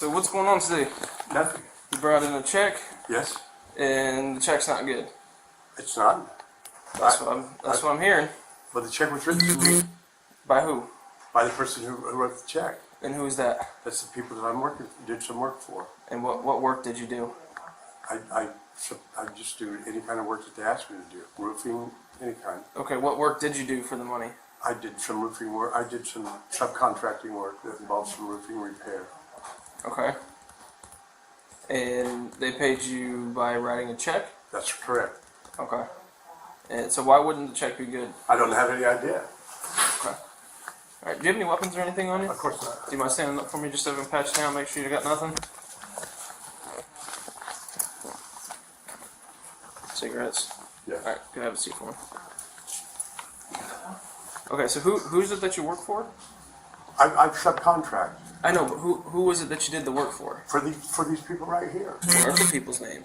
So what's going on today? Nothing. You brought in a check, Yes, and the check's not good. it's not. That's what I'm hearing. But the check was written to me By who? by the person who wrote the check. And who is that? That's the people that I'm did some work for. And what work did you do? I just do any kind of work that they ask me to do. Roofing, any kind. Okay, what work did you do for the money? I did some roofing work. I did some subcontracting work that involved some roofing repair. Okay. And they paid you by writing a check? That's correct. Okay. And so why wouldn't the check be good? I don't have any idea. Okay. Alright, do you have any weapons or anything on you? Of course not. Do you mind standing up for me just so I can patch down, make sure you got nothing? Cigarettes? Yes. Alright, go have a seat for me. Okay, so who's it that you work for? I subcontract I know, but who was it that you did the work for? for these people right here. What are the people's name?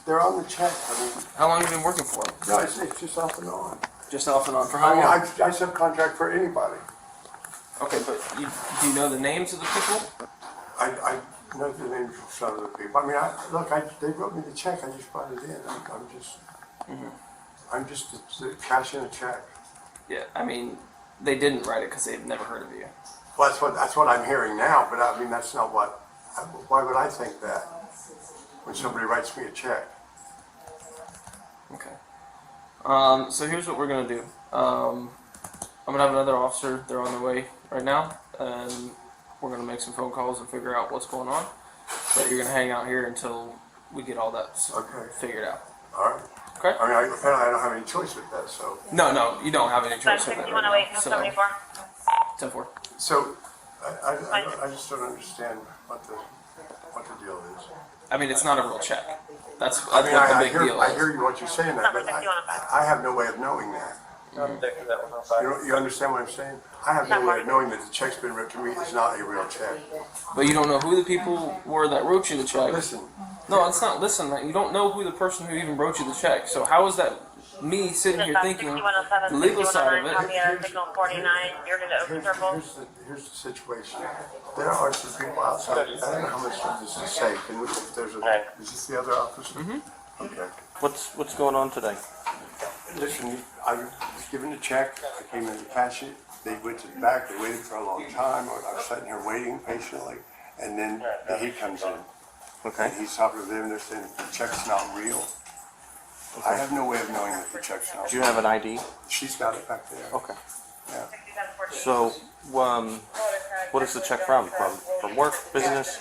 They're on the check. I mean, How long have you been working for them? no, it's just off and on. Just off and on. For I how mean, long? I subcontract for anybody. Okay, but do you know the names of the people? I know the names of some of the people. I mean, they wrote me the check. I just brought it in. I'm just cashing a check. Yeah, I mean, they didn't write it because they've never heard of you. Well, that's what I'm hearing now. But I mean, that's not what. Why would I think that when somebody writes me a check? Okay. So here's what we're gonna do. I'm gonna have another officer. They're on their way right now, and we're gonna make some phone calls and figure out what's going on. But you're gonna hang out here until we get all that figured out. All right. Okay? I mean, apparently I don't have any choice with that. So. No, you don't have any choice in that. 6108, 74. 10-4. So, I just don't understand what the deal is. I mean, it's not a real check. That's I mean, what the I big hear deal I is. hear you what you're saying that, but I have no way of knowing that. You understand what I'm saying? I have no way of knowing that the check's been written to me is not a real check. But you don't know who the people were that wrote you the check. Listen, No, it's not. Listen, you don't know who the person who even wrote you the check. So how is that me sitting here thinking the legal side of it? Signal 49, you're going to open circle. here's the situation. There are some people outside. I don't know how much of this is safe. Is this the other officer? Mm-hmm. Okay. What's going on today? Listen, I was given a check. I came in to cash it. They went to the back. They waited for a long time. I was sitting here waiting patiently, and then he comes in. Okay. And he's talking to them. They're saying the check's not real. I have no way of knowing that the check's not Do you real. have an ID? She's got it back there. Okay. Yeah. So, what is the check from? From work, business?